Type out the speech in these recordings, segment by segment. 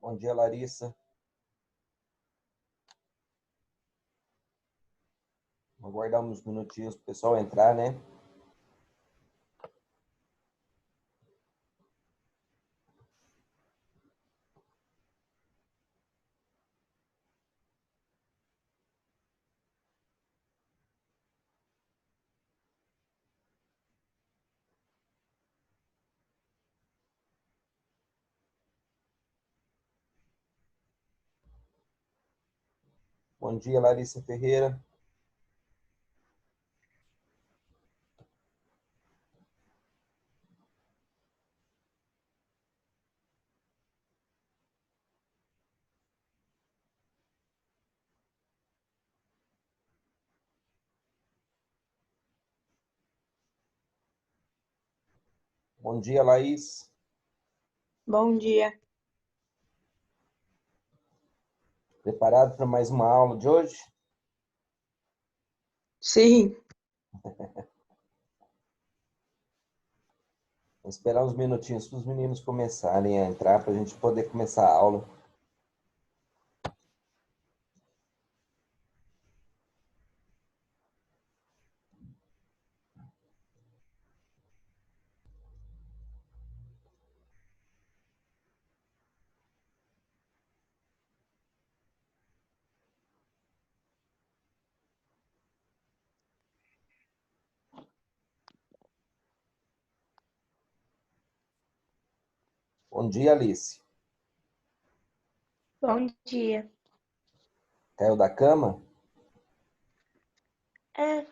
Bom dia, Larissa. Vou aguardar uns minutinhos para o pessoal entrar, né? Bom dia, Larissa Ferreira. Bom dia, Laís. Bom dia. Preparado para mais uma aula de hoje? Sim. Vou esperar uns minutinhos para os meninos começarem a entrar para a gente poder começar a aula. Bom dia, Alice. Bom dia. Caiu da cama? É.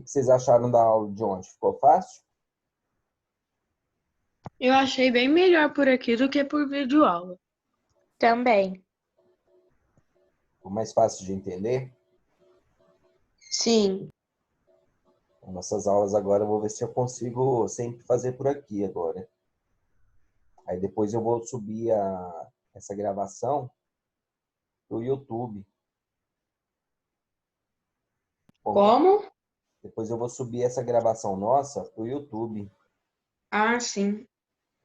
O que vocês acharam da aula de ontem? Ficou fácil? Eu achei bem melhor por aqui do que por videoaula. Também. Ficou mais fácil de entender? Sim. Nossas aulas agora eu vou ver se eu consigo sempre fazer por aqui agora. Aí depois eu vou subir essa gravação pro YouTube. Bom, Como? depois eu vou subir essa gravação nossa pro YouTube. Ah, sim.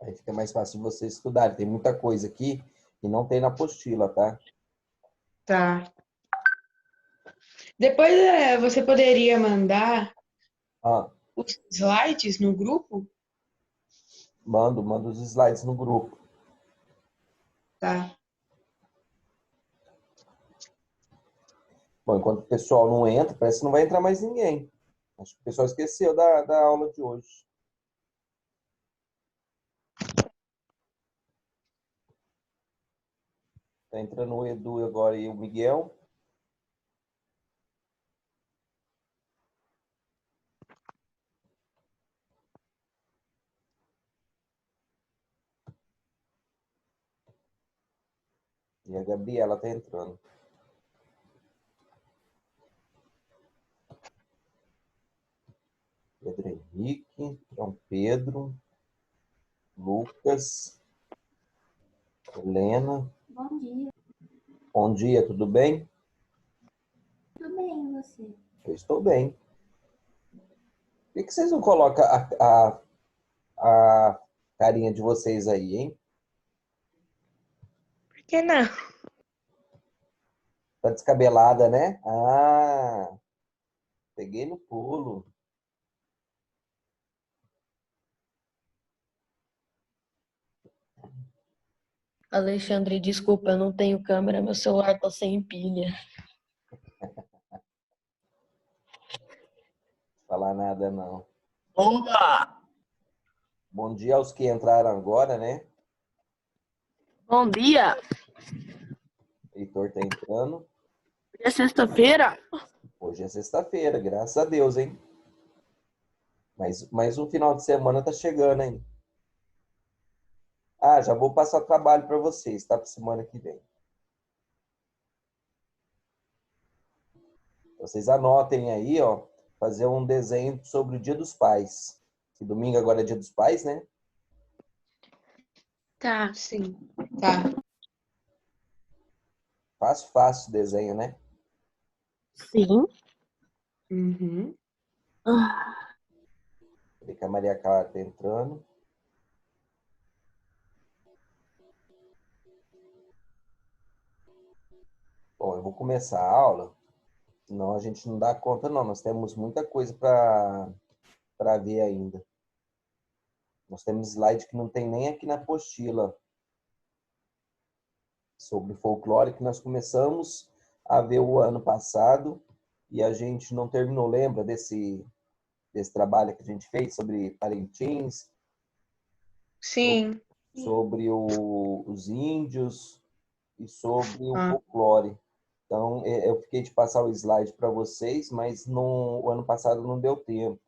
Aí fica mais fácil de vocês estudarem. Tem muita coisa aqui que não tem na apostila, tá? Tá. Depois você poderia mandar Ah, os slides no grupo? mando os slides no grupo. Tá. Bom, enquanto o pessoal não entra, parece que não vai entrar mais ninguém. Acho que o pessoal esqueceu da aula de hoje. Tá entrando o Edu agora e o Miguel. E a Gabriela tá entrando. Pedro Henrique, João Pedro, Lucas, Helena. Bom dia. Bom dia, tudo bem? Tudo bem, e você? Eu estou bem. Por que vocês não colocam a carinha de vocês aí, hein? Por que não? Tá descabelada, né? Ah, peguei no pulo. Alexandre, desculpa, eu não tenho câmera, meu celular tá sem pilha. Falar nada, não. Oba! Bom dia aos que entraram agora, né? Bom dia! Heitor tá entrando. Hoje é sexta-feira? Hoje é sexta-feira, graças a Deus, hein? Mas um final de semana tá chegando, hein? Ah, já vou passar trabalho para vocês, tá? Para semana que vem. Vocês anotem aí, ó, fazer um desenho sobre o Dia dos Pais. Que domingo agora é Dia dos Pais, né? Tá, sim. Tá. Fácil o desenho, né? Sim. Uhum. Peraí que a Maria Clara tá entrando. Bom, eu vou começar a aula, senão a gente não dá conta, não. Nós temos muita coisa para ver ainda. Nós temos slide que não tem nem aqui na apostila sobre folclore, que nós começamos a ver o ano passado e a gente não terminou. Lembra desse trabalho que a gente fez sobre Parintins, Sim. sobre os índios e sobre o Ah, folclore. Então, eu fiquei de passar o slide para vocês, mas o ano passado não deu tempo.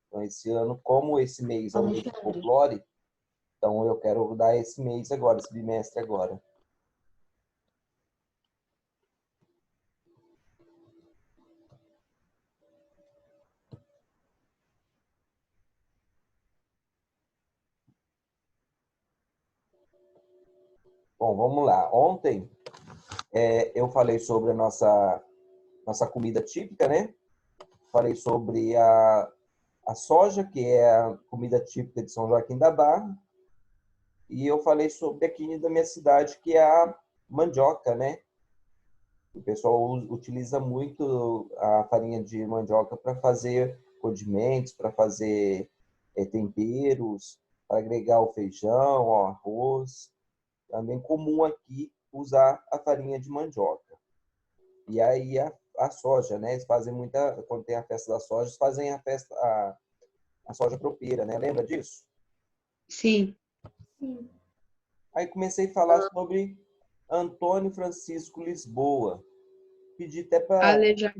Então, esse ano, como esse mês é o mês do Alexandre. folclore, então eu quero dar esse mês agora, esse bimestre agora. Bom, vamos lá. Ontem eu falei sobre a nossa comida típica, né? Falei sobre a soja, que é a comida típica de São Joaquim da Barra. E eu falei sobre aqui da minha cidade, que é a mandioca, né? O pessoal utiliza muito a farinha de mandioca para fazer condimentos, para fazer temperos, para agregar o feijão, o arroz. Também comum aqui usar a farinha de mandioca. E aí a soja, né? Eles fazem muita, quando tem a festa da soja, eles fazem a soja tropeira, né? Lembra disso? sim. Sim. Aí comecei a falar sobre Antônio Francisco Lisboa. Pedi até Aleijado.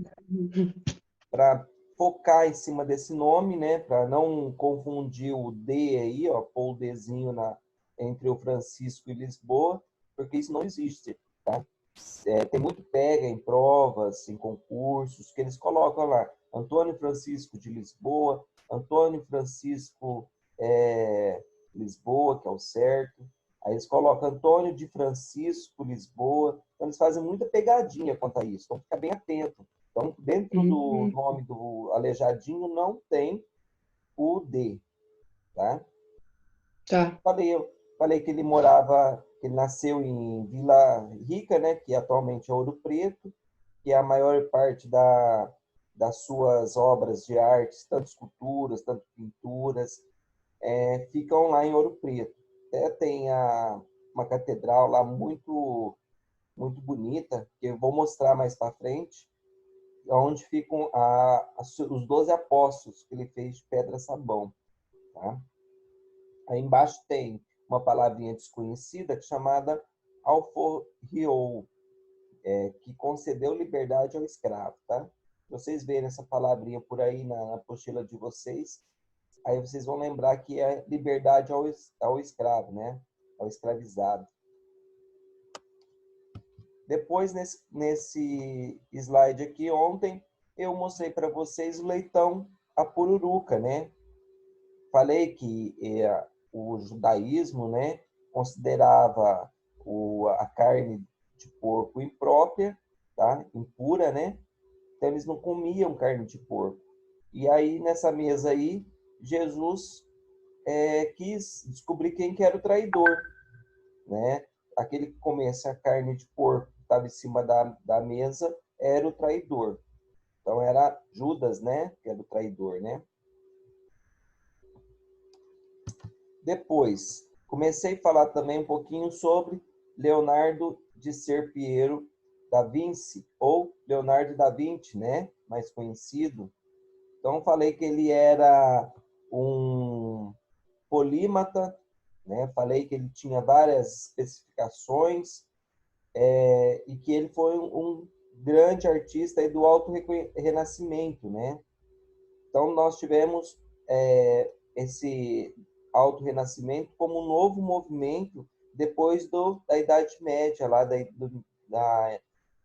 para focar em cima desse nome, né? Para não confundir o D aí, ó, pôr o Dzinho entre o Francisco e Lisboa, porque isso não existe, tá? Tem muito pega em provas, em concursos, que eles colocam lá Antônio Francisco de Lisboa, Antônio Francisco Lisboa, que é o certo. Aí eles colocam Antônio de Francisco Lisboa. Então eles fazem muita pegadinha quanto a isso. Então fica bem atento. Então, dentro do Uhum. nome do Aleijadinho não tem o D, tá? Tá. Falei que ele morava, que ele nasceu em Vila Rica, né, que atualmente é Ouro Preto, que a maior parte das suas obras de arte, tanto esculturas, tanto pinturas, ficam lá em Ouro Preto. Até tem uma catedral lá muito bonita, que eu vou mostrar mais para frente, onde ficam os 12 apóstolos que ele fez de pedra-sabão. Tá? Aí embaixo tem uma palavrinha desconhecida chamada alforriou, que concedeu liberdade ao escravo. Tá? Vocês verem essa palavrinha por aí na apostila de vocês, aí vocês vão lembrar que é liberdade ao escravo, né? Ao escravizado. Depois, nesse slide aqui, ontem, eu mostrei para vocês o leitão, a pururuca, né? Falei que o judaísmo, né, considerava a carne de porco imprópria, tá? Impura, né? Então, eles não comiam carne de porco. E aí, nessa mesa aí, Jesus quis descobrir quem que era o traidor, né? Aquele que comesse a carne de porco que estava em cima da mesa era o traidor. Então era Judas, né? Que era o traidor, né? Depois, comecei a falar também um pouquinho sobre Leonardo de Ser Piero da Vinci, ou Leonardo da Vinci, né? Mais conhecido. Então falei que ele era um polímata, né? Falei que ele tinha várias especificações e que ele foi um grande artista aí do Alto Renascimento, né? Então, nós tivemos esse Alto Renascimento como um novo movimento depois da Idade Média, lá da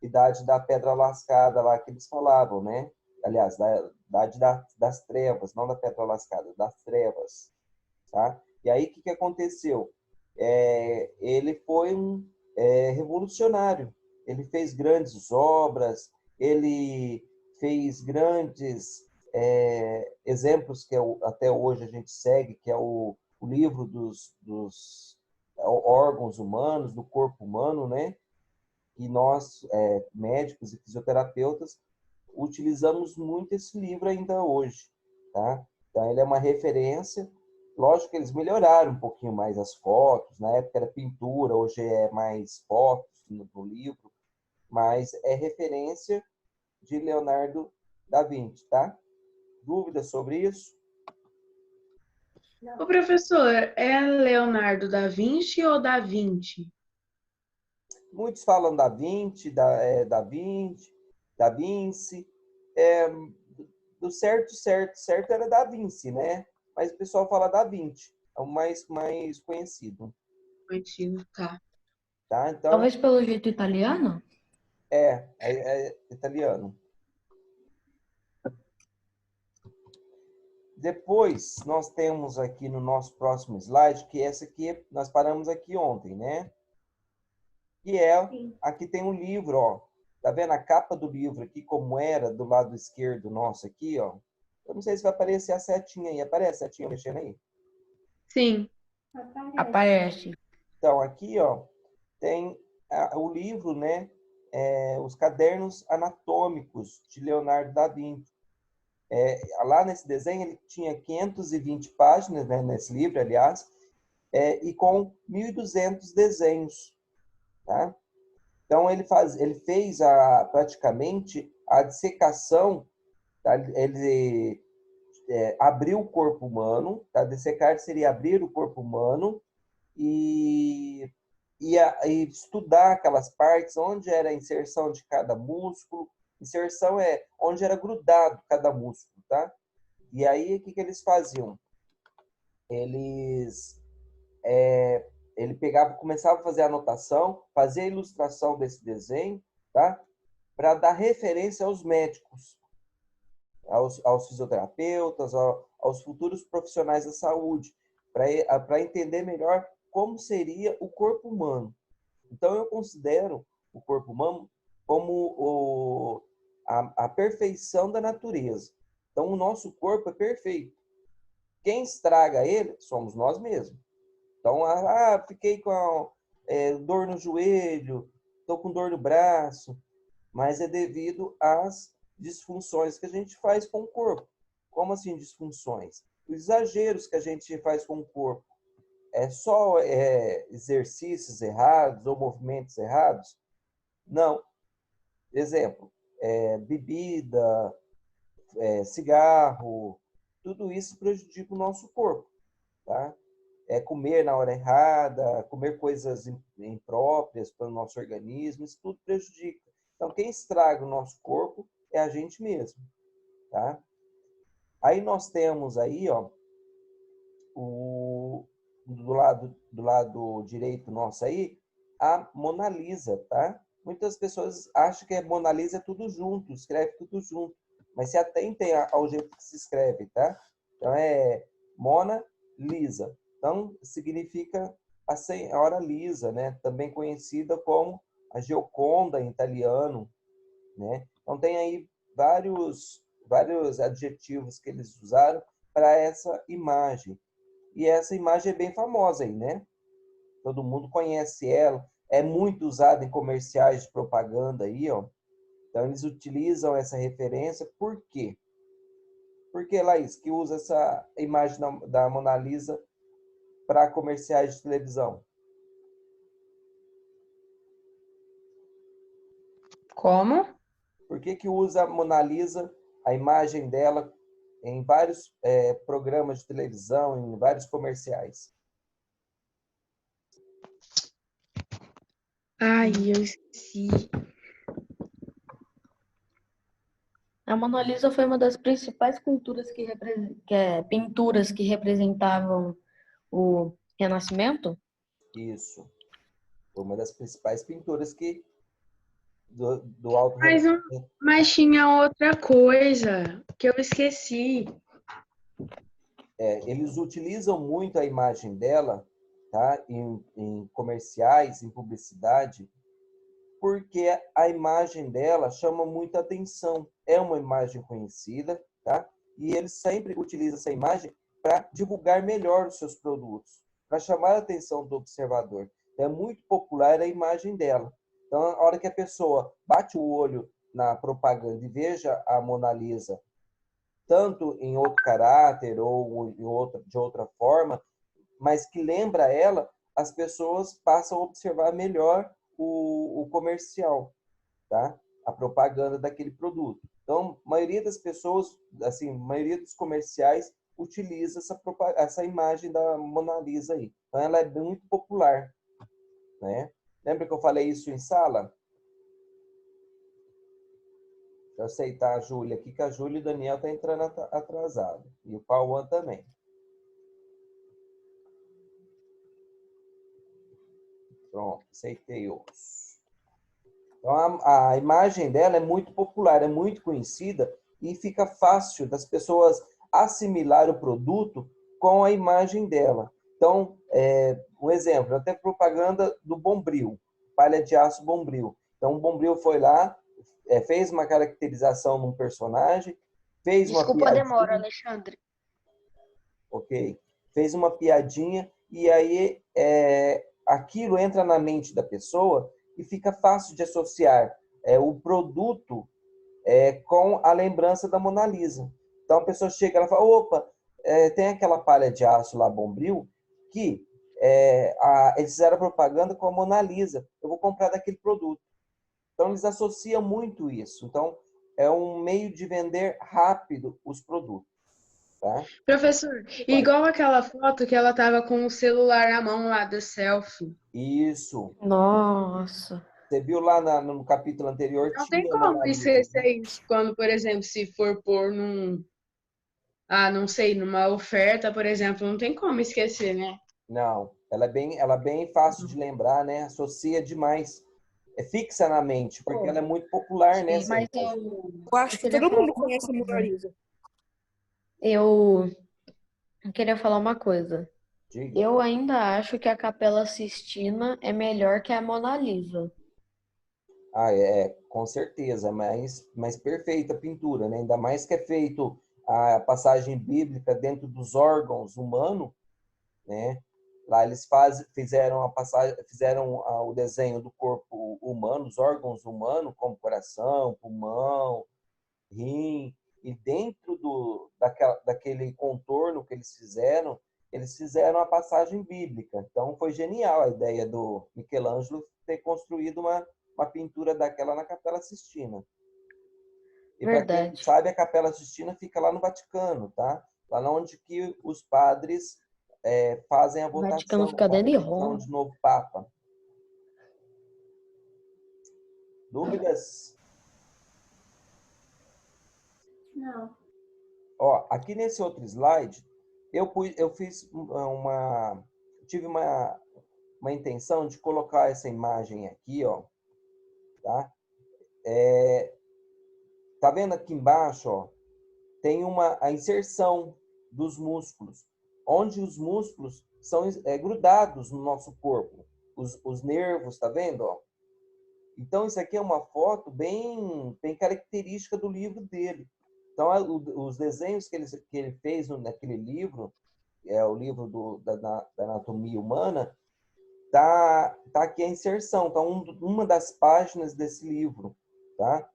Idade da Pedra Lascada, lá que eles falavam, né? Aliás, da Idade das Trevas, não da Pedra Lascada, das Trevas, tá? E aí, o que aconteceu? Ele foi um revolucionário. Ele fez grandes obras, ele fez grandes exemplos que até hoje a gente segue, que é o livro dos órgãos humanos, do corpo humano, né? E nós, médicos e fisioterapeutas, utilizamos muito esse livro ainda hoje, tá? Então, ele é uma referência. Lógico que eles melhoraram um pouquinho mais as fotos, na época era pintura, hoje é mais fotos no livro, mas é referência de Leonardo da Vinci, tá? Dúvidas sobre isso? Ô, professor, é Leonardo da Vinci ou Da Vinci? Muitos falam da Vinci, da Vinci. Do certo era da Vinci, né? Mas o pessoal fala da Vinci, é o mais conhecido, Antigo, tá. tá? Então, Talvez pelo jeito italiano? é italiano. Depois, nós temos aqui no nosso próximo slide, que essa aqui, nós paramos aqui ontem, né? Que Sim. aqui tem um livro, ó. Tá vendo a capa do livro aqui, como era do lado esquerdo nosso aqui, ó? Eu não sei se vai aparecer a setinha aí. Aparece a setinha mexendo aí? Sim. Aparece. Então, aqui, ó, tem o livro, né? Os Cadernos Anatômicos de Leonardo da Vinci. Lá nesse desenho, ele tinha 520 páginas, né, nesse livro, aliás, e com 1.200 desenhos, tá? Então, ele fez praticamente a dissecação, tá? Ele abriu o corpo humano, tá? Dissecar seria abrir o corpo humano e estudar aquelas partes onde era a inserção de cada músculo. Inserção é onde era grudado cada músculo, tá? E aí, o que eles faziam? Ele pegava, começava a fazer a anotação, fazia a ilustração desse desenho, tá? Para dar referência aos médicos, aos fisioterapeutas, aos futuros profissionais da saúde, para entender melhor como seria o corpo humano. Então, eu considero o corpo humano como a perfeição da natureza. Então, o nosso corpo é perfeito. Quem estraga ele somos nós mesmos. Então, fiquei com dor no joelho, estou com dor no braço, mas é devido às disfunções que a gente faz com o corpo. Como assim disfunções? Os exageros que a gente faz com o corpo. É só exercícios errados ou movimentos errados? Não. Exemplo, bebida, cigarro, tudo isso prejudica o nosso corpo, tá? Comer na hora errada, comer coisas impróprias para o nosso organismo, isso tudo prejudica. Então, quem estraga o nosso corpo é a gente mesmo, tá? Aí nós temos aí, ó, do lado direito nosso aí, a Mona Lisa, tá? Muitas pessoas acham que a Mona Lisa é tudo junto, escreve tudo junto, mas se atentem ao jeito que se escreve, tá? Então é Mona Lisa. Então significa a Senhora Lisa, né? Também conhecida como a Gioconda em italiano, né? Então tem aí vários adjetivos que eles usaram para essa imagem. E essa imagem é bem famosa aí, né? Todo mundo conhece ela, é muito usada em comerciais de propaganda aí, ó. Então eles utilizam essa referência, por quê? Por que, Laís, que usa essa imagem da Mona Lisa para comerciais de televisão? Como? Por que usa a Mona Lisa, a imagem dela, em vários programas de televisão, em vários comerciais? Ai, eu esqueci. A Mona Lisa foi uma das principais pinturas que representavam o Renascimento? Isso. Foi uma das principais pinturas do Alto Mas, Renascimento. mas tinha outra coisa que eu esqueci. Eles utilizam muito a imagem dela, tá? Em comerciais, em publicidade, porque a imagem dela chama muita atenção. É uma imagem conhecida, tá? E eles sempre utilizam essa imagem para divulgar melhor os seus produtos, para chamar a atenção do observador. É muito popular a imagem dela. Então, a hora que a pessoa bate o olho na propaganda e veja a Mona Lisa, tanto em outro caráter ou de outra forma, mas que lembra ela, as pessoas passam a observar melhor o comercial, tá? A propaganda daquele produto. Então, a maioria das pessoas, assim, a maioria dos comerciais utiliza essa imagem da Mona Lisa aí. Então, ela é muito popular, né? Lembra que eu falei isso em sala? Deixa eu aceitar a Júlia aqui, que a Júlia e o Daniel estão entrando atrasado. E o Paulo também. Pronto, aceitei-os. Então, a imagem dela é muito popular, é muito conhecida e fica fácil das pessoas assimilar o produto com a imagem dela. Então, um exemplo, até propaganda do Bombril, palha de aço Bombril. Então, o Bombril foi lá, fez uma caracterização num personagem, fez uma Desculpa a piadinha. demora, Alexandre. Ok? Fez uma piadinha e aí aquilo entra na mente da pessoa e fica fácil de associar o produto com a lembrança da Mona Lisa. Então a pessoa chega e fala, opa, tem aquela palha de aço lá, Bombril, que eles fizeram propaganda com a Mona Lisa. Eu vou comprar daquele produto. Então eles associam muito isso. Então é um meio de vender rápido os produtos. Tá? Professor, igual aquela foto que ela tava com o celular na mão lá da selfie. Isso. Nossa. Você viu lá no capítulo anterior, Não tem tinha a Mona como Lisa, né? esquecer isso quando, por exemplo, se for pôr não sei, numa oferta, por exemplo, não tem como esquecer, né? Não, ela é bem fácil de lembrar, né? Associa demais. É fixa na mente, porque ela é muito popular, né, essa Mas imagem. Eu acho que queria todo falar mundo uma conhece a Mona coisa. Lisa. Eu queria falar uma coisa. Diga. Eu ainda acho que a Capela Sistina é melhor que a Mona Lisa. Ah, com certeza, mas perfeita a pintura, né? Ainda mais que é feito a passagem bíblica dentro dos órgãos humanos, né? Lá eles fizeram a passagem, o desenho do corpo humano, os órgãos humanos, como coração, pulmão, rim, e dentro daquele contorno que eles fizeram a passagem bíblica. Então foi genial a ideia do Michelangelo ter construído uma pintura daquela na Capela Sistina. E para quem não Verdade. sabe, a Capela Sistina fica lá no Vaticano, tá? Lá onde que os padres fazem a O Vaticano votação fica para a dentro de eleição Roma. de novo Papa. Dúvidas? Não. Ó, aqui nesse outro slide, eu tive uma intenção de colocar essa imagem aqui, ó, tá? Tá vendo aqui embaixo, ó, tem a inserção dos músculos, onde os músculos são grudados no nosso corpo, os nervos, tá vendo, ó? Então isso aqui é uma foto bem característica do livro dele. Então os desenhos que ele fez naquele livro, o livro da anatomia humana, tá aqui a inserção, tá uma das páginas desse livro, tá?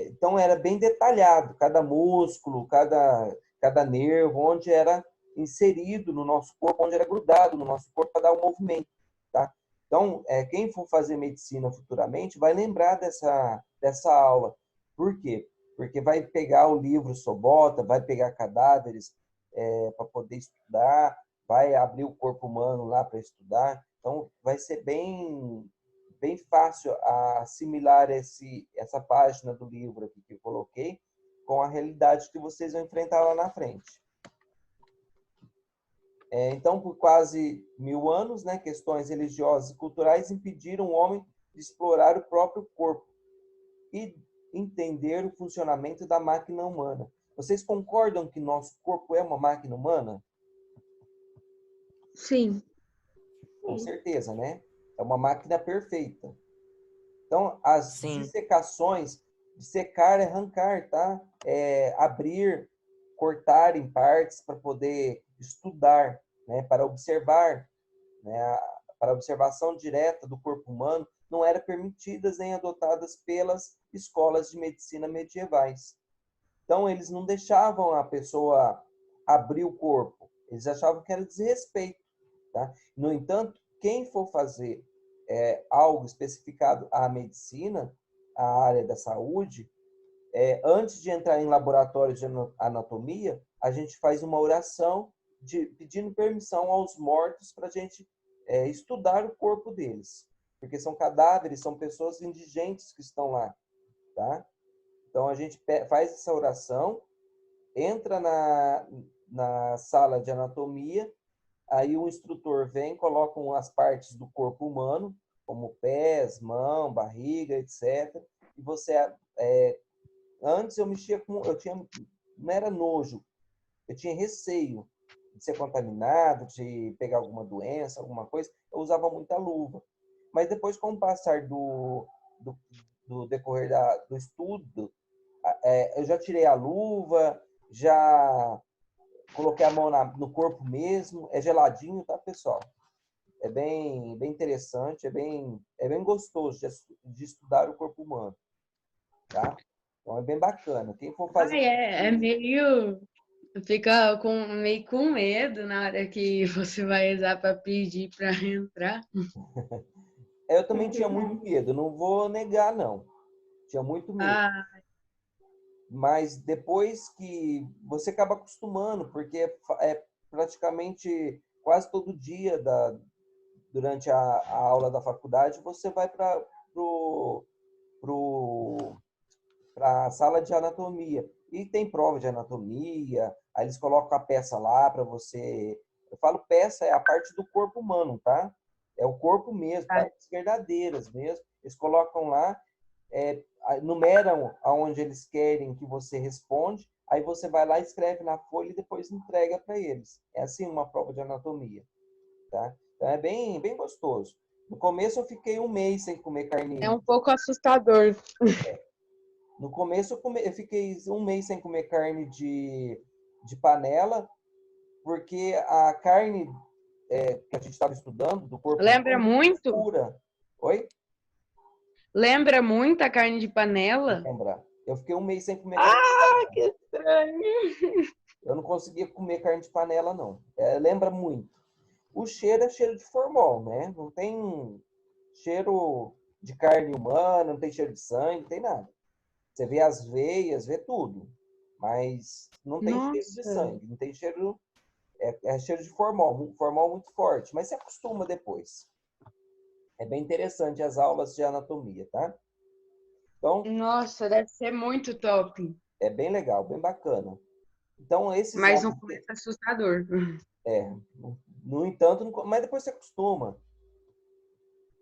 Então era bem detalhado, cada músculo, cada nervo, onde era inserido no nosso corpo, onde era grudado no nosso corpo para dar o movimento, tá? Então, quem for fazer medicina futuramente vai lembrar dessa aula. Por quê? Porque vai pegar o livro Sobota, vai pegar cadáveres para poder estudar, vai abrir o corpo humano lá para estudar. Então, vai ser bem fácil assimilar essa página do livro aqui que eu coloquei com a realidade que vocês vão enfrentar lá na frente. Então, por quase 1000 anos, né, questões religiosas e culturais impediram o homem de explorar o próprio corpo e entender o funcionamento da máquina humana. Vocês concordam que nosso corpo é uma máquina humana? Sim. Com certeza, né? É uma máquina perfeita. Então, as Sim. dissecações, dissecar é arrancar, tá? É abrir, cortar em partes para poder estudar, né? Para observar, né? Para observação direta do corpo humano, não eram permitidas nem adotadas pelas escolas de medicina medievais. Então, eles não deixavam a pessoa abrir o corpo. Eles achavam que era desrespeito, tá? No entanto, quem for fazer algo especificado à medicina, à área da saúde, antes de entrar em laboratórios de anatomia, a gente faz uma oração pedindo permissão aos mortos para a gente estudar o corpo deles. Porque são cadáveres, são pessoas indigentes que estão lá, tá? Então, a gente faz essa oração, entra na sala de anatomia, aí o instrutor vem, coloca as partes do corpo humano, como pés, mão, barriga, etc. E você, antes eu mexia não era nojo, eu tinha receio de ser contaminado, de pegar alguma doença, alguma coisa, eu usava muita luva. Mas depois, com o passar do decorrer do estudo, eu já tirei a luva, já coloquei a mão no corpo mesmo, é geladinho, tá, pessoal? É bem interessante, é bem gostoso de estudar o corpo humano, tá? Então é bem bacana. Quem for fazer... É meio... Fica meio com medo na hora que você vai usar para pedir para entrar. Eu também tinha muito medo, não vou negar, não. Tinha muito medo. Mas depois que você acaba acostumando, porque é praticamente quase todo dia durante a aula da faculdade, você vai para a sala de anatomia. E tem prova de anatomia, aí eles colocam a peça lá para você... Eu falo peça, é a parte do corpo humano, tá? É o corpo mesmo, partes verdadeiras mesmo. Eles colocam lá, numeram aonde eles querem que você responde, aí você vai lá, escreve na folha e depois entrega para eles. É assim uma prova de anatomia, tá? Então é bem, bem gostoso. No começo eu fiquei 1 mês sem comer carne. É um pouco assustador. No começo eu fiquei 1 mês sem comer carne de panela, porque a carne que a gente estava estudando do corpo Lembra muito? Pura. Oi? Lembra muito a carne de panela? Lembra. Eu fiquei 1 mês sem comer carne de panela. Que estranho! Eu não conseguia comer carne de panela, não. Lembra muito. O cheiro é cheiro de formol, né? Não tem cheiro de carne humana, não tem cheiro de sangue, não tem nada. Você vê as veias, vê tudo. Mas não tem cheiro de sangue, não tem cheiro... É cheiro de formol, um formol muito forte. Mas você acostuma depois. É bem interessante as aulas de anatomia, tá? Então, nossa, deve ser muito top. É bem legal, bem bacana. Então, esses mas no começo é assustador. No entanto, mas depois você acostuma.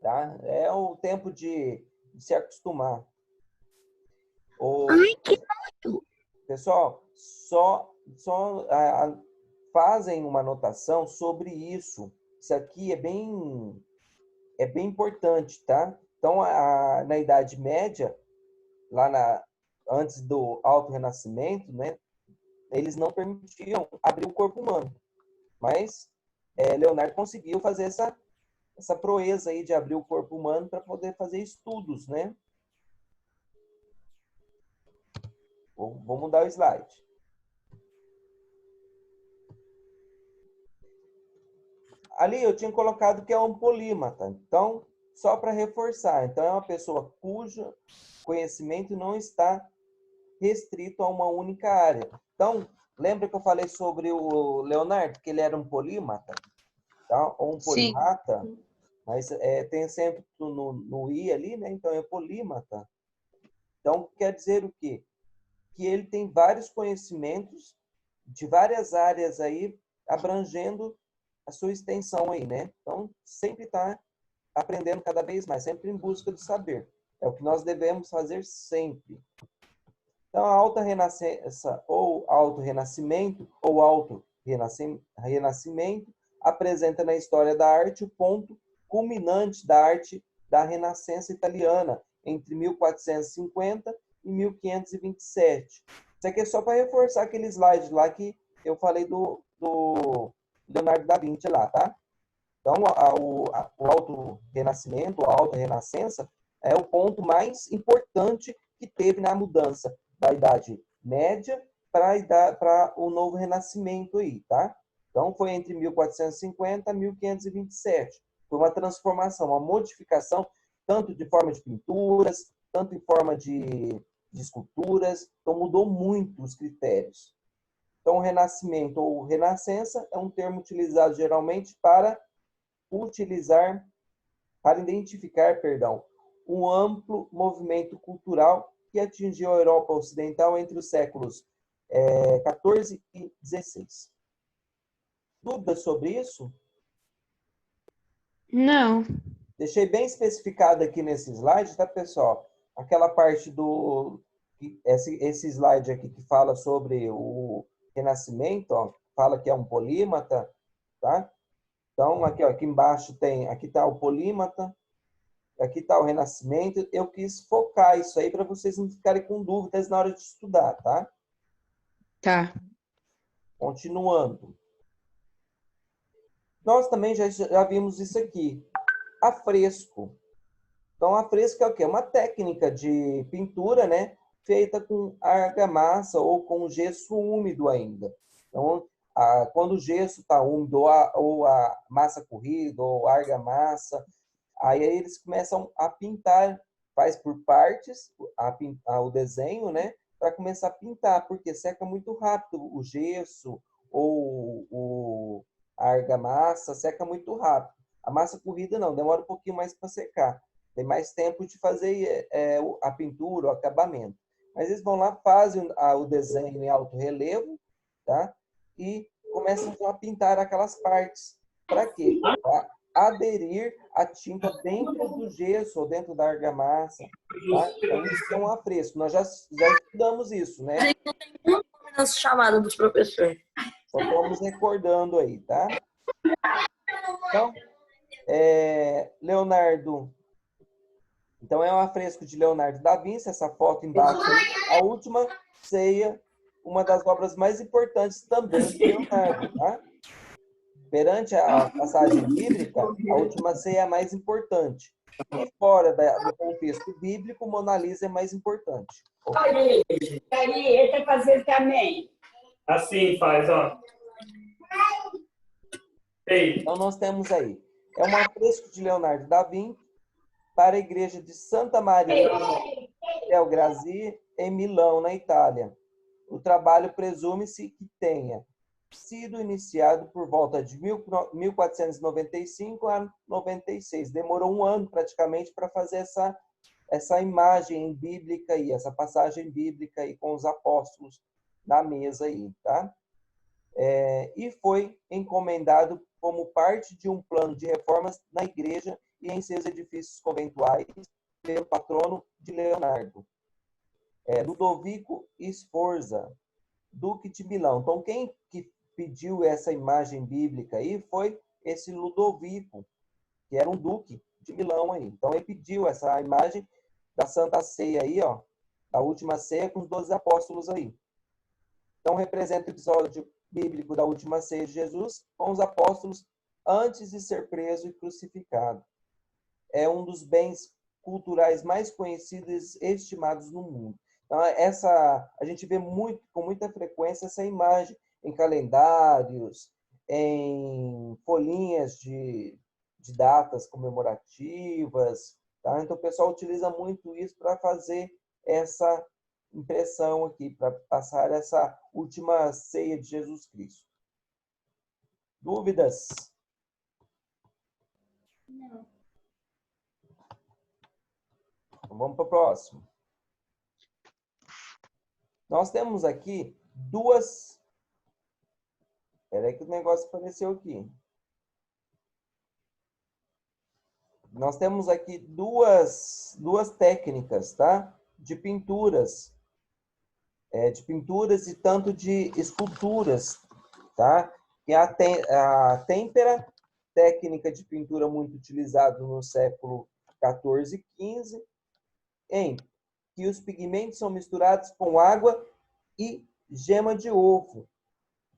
Tá? É o tempo de se acostumar. Ai, que nojo! Pessoal, só fazem uma anotação sobre isso. Isso aqui é bem importante, tá? Então, na Idade Média, antes do Alto Renascimento, né, eles não permitiam abrir o corpo humano. Mas Leonardo conseguiu fazer essa proeza aí de abrir o corpo humano para poder fazer estudos, né? Vou mudar o slide. Ali eu tinha colocado que é um polímata. Então, só para reforçar. Então, é uma pessoa cujo conhecimento não está restrito a uma única área. Então, lembra que eu falei sobre o Leonardo, que ele era um polímata? Tá? Ou um polimata? Mas tem sempre no I ali, né? Então é polímata. Então quer dizer o quê? Que ele tem vários conhecimentos de várias áreas aí, abrangendo a sua extensão aí, né? Então sempre está aprendendo cada vez mais, sempre em busca do saber. É o que nós devemos fazer sempre. Então, a alta renascença, ou alto renascimento, ou alto renascimento, apresenta na história da arte o ponto culminante da arte da Renascença italiana, entre 1450 e 1527. Isso aqui é só para reforçar aquele slide lá que eu falei do Leonardo da Vinci lá, tá? Então, o alto renascimento, a alta renascença, é o ponto mais importante que teve na mudança da Idade Média para o novo renascimento aí, tá? Então, foi entre 1450 e 1527. Foi uma transformação, uma modificação, tanto de forma de pinturas, tanto em forma de esculturas. Então, mudou muito os critérios. Então, o renascimento ou renascença é um termo utilizado geralmente para identificar, um amplo movimento cultural que atingiu a Europa Ocidental entre os séculos 14 e 16. Dúvidas sobre isso? Não. Deixei bem especificado aqui nesse slide, tá, pessoal? Aquela parte esse slide aqui que fala sobre o renascimento, ó, fala que é um polímata, tá? Então, aqui embaixo aqui está o polímata, aqui está o renascimento. Eu quis focar isso aí para vocês não ficarem com dúvidas na hora de estudar, tá? Tá. Continuando. Nós também já vimos isso aqui. Afresco. Então, afresco é o quê? Uma técnica de pintura, né? Feita com argamassa ou com gesso úmido ainda. Então, quando o gesso está úmido, ou a massa corrida, ou a argamassa, aí eles começam a pintar, faz por partes o desenho, né? Para começar a pintar, porque seca muito rápido o gesso ou a argamassa, seca muito rápido. A massa corrida não, demora um pouquinho mais para secar. Tem mais tempo de fazer a pintura, o acabamento. Mas eles vão lá, fazem o desenho em alto relevo, tá? E começam a pintar aquelas partes. Para quê? Para aderir a tinta dentro do gesso ou dentro da argamassa. Tá? Então, isso é um afresco. Nós já estudamos isso, né? A gente não tem uma nas chamadas dos professores. Só estamos recordando aí, tá? Então, Leonardo. Então, é um afresco de Leonardo da Vinci, essa foto embaixo aí. A Última Ceia, uma das obras mais importantes também de Leonardo, tá? Perante a passagem bíblica, a Última Ceia é a mais importante. E fora do contexto bíblico, Mona Lisa é mais importante. Aí, ele tem que fazer também. Assim faz, ó. Ei. Então, nós temos aí. É um afresco de Leonardo da Vinci para a igreja de Santa Maria del Grazie, em Milão, na Itália. O trabalho presume-se que tenha sido iniciado por volta de 1495 a 96. Demorou um ano praticamente para fazer essa imagem bíblica aí, essa passagem bíblica aí com os apóstolos na mesa aí, tá? E foi encomendado como parte de um plano de reformas na igreja e em seus edifícios conventuais pelo patrono de Leonardo, Ludovico Sforza, duque de Milão. Então, quem que pediu essa imagem bíblica aí foi esse Ludovico, que era um duque de Milão aí. Então, ele pediu essa imagem da Santa Ceia aí, ó, da Última Ceia com os 12 apóstolos aí. Então, representa o episódio bíblico da Última Ceia de Jesus com os apóstolos antes de ser preso e crucificado. É um dos bens culturais mais conhecidos e estimados no mundo. Então, a gente vê com muita frequência essa imagem em calendários, em folhinhas de datas comemorativas. Tá? Então, o pessoal utiliza muito isso para fazer essa impressão aqui, para passar essa última ceia de Jesus Cristo. Dúvidas? Não. Então, vamos para o próximo. Nós temos aqui duas... Espera aí que o negócio apareceu aqui. Nós temos aqui duas técnicas, tá? De pinturas. De pinturas e tanto de esculturas, tá? Que é a têmpera, técnica de pintura muito utilizada no século XIV e XV, em que os pigmentos são misturados com água e gema de ovo,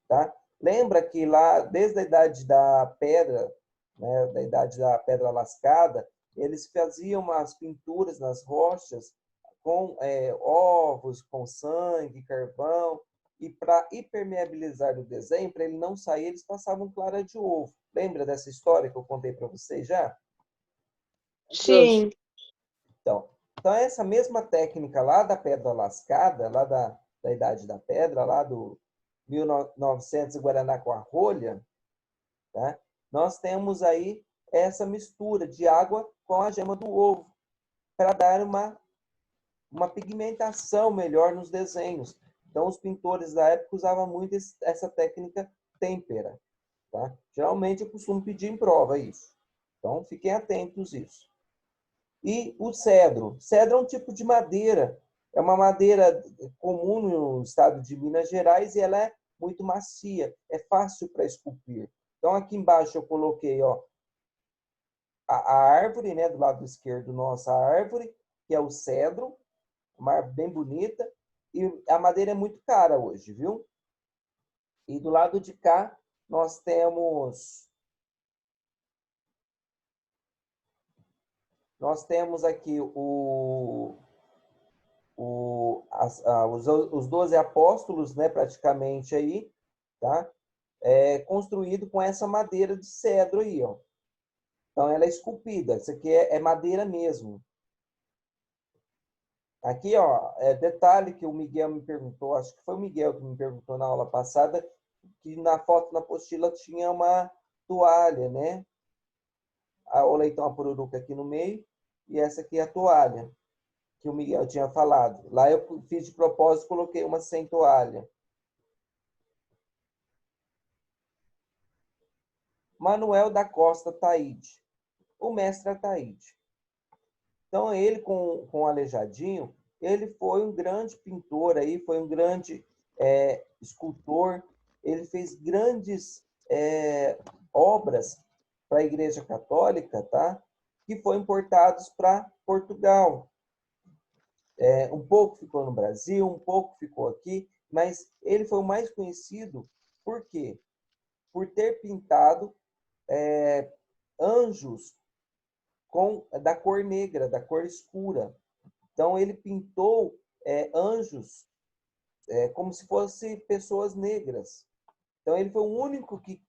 tá? Lembra que lá, desde a idade da pedra, né, da idade da pedra lascada, eles faziam umas pinturas nas rochas com ovos, com sangue, carvão, e para impermeabilizar o desenho, para ele não sair, eles passavam clara de ovo. Lembra dessa história que eu contei para vocês já? Sim. Então, essa mesma técnica lá da pedra lascada, lá da idade da pedra, lá do 1900 Guaraná com a rolha, tá? Nós temos aí essa mistura de água com a gema do ovo, para dar uma pigmentação melhor nos desenhos. Então, os pintores da época usavam muito essa técnica têmpera. Tá? Geralmente, eu costumo pedir em prova isso. Então, fiquem atentos a isso. E o cedro. Cedro é um tipo de madeira. É uma madeira comum no estado de Minas Gerais e ela é muito macia. É fácil para esculpir. Então, aqui embaixo eu coloquei a árvore, né, do lado esquerdo, nossa árvore, que é o cedro. Uma árvore bem bonita. E a madeira é muito cara hoje, viu? E do lado de cá, nós temos aqui os 12 apóstolos, né, praticamente aí, tá? Construído com essa madeira de cedro aí, ó. Então, ela é esculpida. Isso aqui é madeira mesmo. Aqui, ó, detalhe que o Miguel me perguntou, acho que foi o Miguel que me perguntou na aula passada, que na foto, na apostila, tinha uma toalha, né? O leitão, a pururuca aqui no meio, e essa aqui é a toalha, que o Miguel tinha falado. Lá eu fiz de propósito, coloquei uma sem toalha. Manuel da Costa Taide, o mestre Ataíde. Então, ele, com o Aleijadinho, ele foi um grande pintor, aí, foi um grande escultor. Ele fez grandes obras para a Igreja Católica, tá? Que foram importados para Portugal. Um pouco ficou no Brasil, um pouco ficou aqui, mas ele foi o mais conhecido por quê? Por ter pintado anjos da cor negra, da cor escura. Então, ele pintou anjos como se fossem pessoas negras. Então, ele foi o único que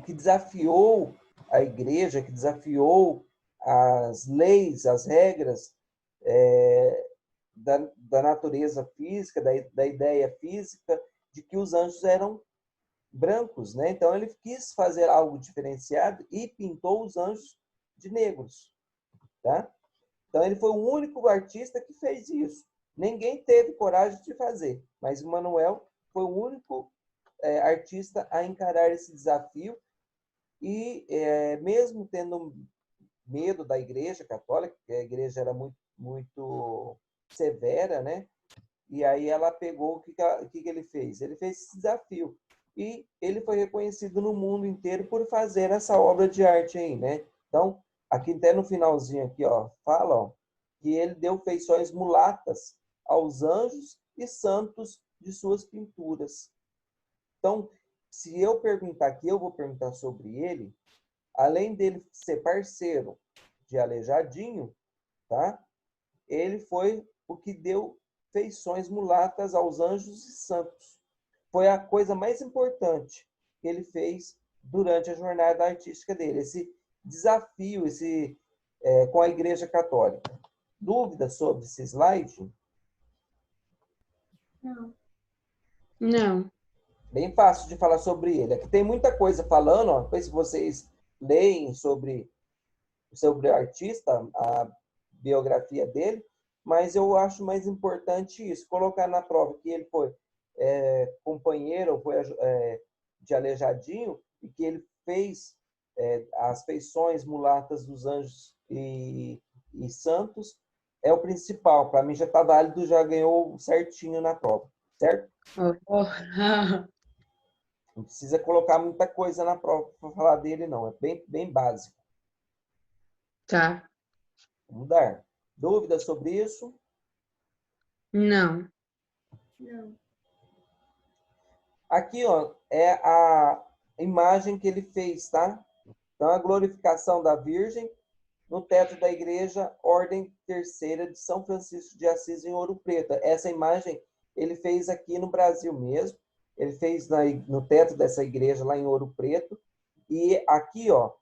que desafiou a igreja, que desafiou as leis, as regras da natureza física, da ideia física, de que os anjos eram brancos, né? Então, ele quis fazer algo diferenciado e pintou os anjos de negros, tá? Então, ele foi o único artista que fez isso. Ninguém teve coragem de fazer, mas o Manuel foi o único artista a encarar esse desafio e, mesmo tendo medo da Igreja Católica, porque a Igreja era muito, muito severa, né? E aí ela pegou, o que ele fez? Ele fez esse desafio. E ele foi reconhecido no mundo inteiro por fazer essa obra de arte aí, né? Então, aqui até no finalzinho aqui, ó, fala, ó, que ele deu feições mulatas aos anjos e santos de suas pinturas. Então, se eu perguntar aqui, eu vou perguntar sobre ele, além dele ser parceiro de Aleijadinho, tá? Ele foi o que deu feições mulatas aos anjos e santos. Foi a coisa mais importante que ele fez durante a jornada artística dele, esse desafio com a Igreja Católica. Dúvidas sobre esse slide? Não. Não. Bem fácil de falar sobre ele. Aqui tem muita coisa falando, ó, não sei se vocês leem sobre sobre o artista, a biografia dele, mas eu acho mais importante isso, colocar na prova que ele foi companheiro, foi de Aleijadinho, e que ele fez as feições mulatas dos anjos e santos, é o principal. Para mim já está válido, já ganhou certinho na prova, certo? Oh. Não precisa colocar muita coisa na prova para falar dele, não. É bem, bem básico. Tá. Vamos dar. Dúvidas sobre isso? Não. Não. Aqui, ó, é a imagem que ele fez, tá? Então, a glorificação da Virgem no teto da igreja Ordem Terceira de São Francisco de Assis, em Ouro Preto. Essa imagem ele fez aqui no Brasil mesmo. Ele fez no teto dessa igreja lá em Ouro Preto. E aqui, ó,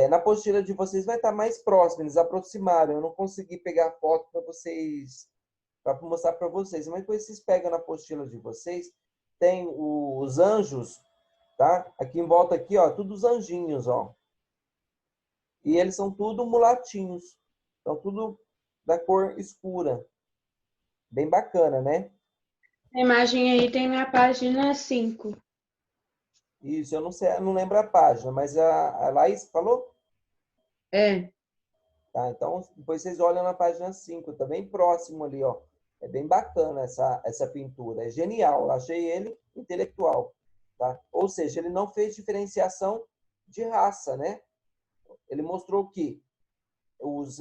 na apostila de vocês vai estar mais próximo, eles aproximaram. Eu não consegui pegar a foto para vocês, para mostrar para vocês, mas depois vocês pegam na apostila de vocês, tem os anjos, tá? Aqui em volta aqui, ó, tudo os anjinhos, ó. E eles são tudo mulatinhos. São tudo da cor escura. Bem bacana, né? A imagem aí tem na página 5. Isso, eu não sei, eu não lembro a página, mas a Laís falou? É. Tá, então depois vocês olham na página 5, tá bem próximo ali, ó. É bem bacana essa pintura, é genial, eu achei ele intelectual, tá? Ou seja, ele não fez diferenciação de raça, né? Ele mostrou que os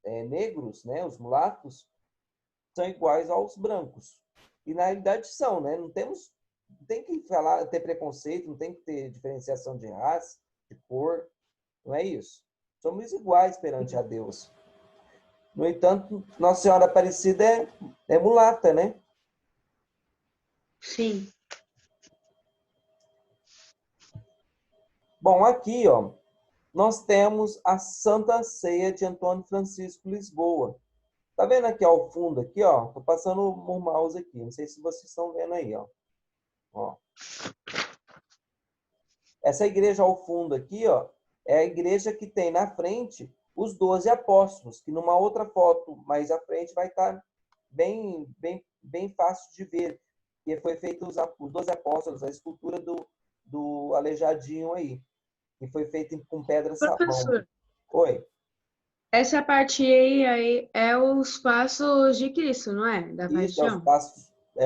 negros, né, os mulatos, são iguais aos brancos. E na realidade são, né? Não tem que ter preconceito, não tem que ter diferenciação de raça, de cor, não é isso. Somos iguais perante a Deus. No entanto, Nossa Senhora Aparecida é mulata, né? Sim. Bom, aqui, ó, nós temos a Santa Ceia de Antônio Francisco Lisboa. Tá vendo aqui ao fundo aqui, ó? Tô passando o mouse aqui, não sei se vocês estão vendo aí, ó. Ó. Essa igreja ao fundo aqui, ó, é a igreja que tem na frente os 12 apóstolos, que numa outra foto mais à frente vai estar bem, bem, bem fácil de ver, que foi feito os 12 apóstolos, a escultura do Aleijadinho aí, que foi feita com pedra sabão. Professor, Oi. essa parte aí é os passos de Cristo, não é? Da Isso, paixão?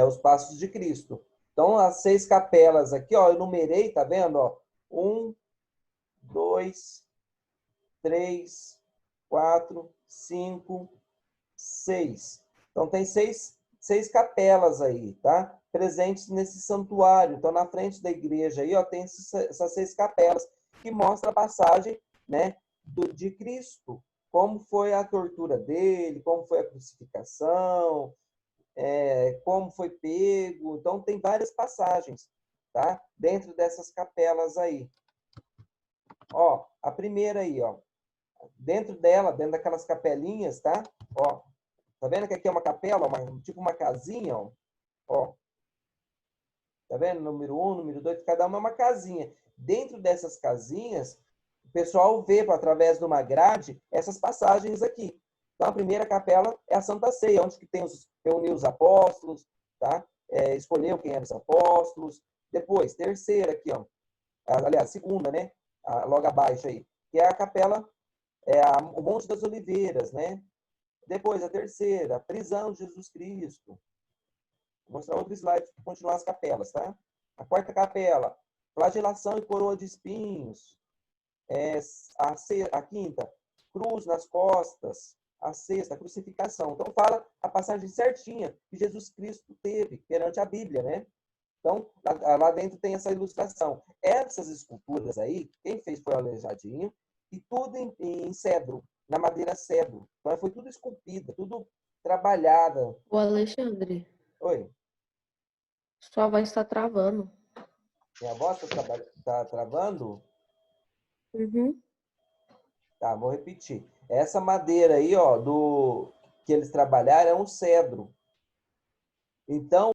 os passos de Cristo. Então, as 6 capelas aqui, ó, eu numerei, tá vendo? Ó, 1, 2, 3, 4, 5, 6. Então, tem seis capelas aí, tá? Presentes nesse santuário. Então, na frente da igreja aí, ó, tem essas 6 capelas, que mostra a passagem, né, de Cristo. Como foi a tortura dele, como foi a crucificação, como foi pego. Então, tem várias passagens, tá? Dentro dessas capelas aí. Ó, a primeira aí, ó. Dentro daquelas capelinhas, tá? Ó, tá vendo que aqui é uma capela, tipo uma casinha, ó. Ó. Tá vendo? Número 1, número 2, cada uma é uma casinha. Dentro dessas casinhas, o pessoal vê, através de uma grade, essas passagens aqui. Então, a primeira capela é a Santa Ceia, onde que reuniu os apóstolos, tá? Escolheu quem eram os apóstolos. Depois, terceira aqui, ó. Aliás, segunda, né? Logo abaixo aí. Que é a capela, o Monte das Oliveiras, né? Depois, a terceira, a prisão de Jesus Cristo. Vou mostrar outro slide para continuar as capelas, tá? A quarta capela, flagelação e coroa de espinhos. A quinta, cruz nas costas. A sexta, crucificação. Então, fala a passagem certinha que Jesus Cristo teve perante a Bíblia, né? Então, lá dentro tem essa ilustração. Essas esculturas aí, quem fez foi o Aleijadinho, e tudo em cedro, na madeira cedro. Então, foi tudo esculpida, tudo trabalhada. O Alexandre, Oi? sua voz está travando. Minha voz tá travando? Uhum. Tá, vou repetir. Essa madeira aí, ó, que eles trabalharam é um cedro. Então,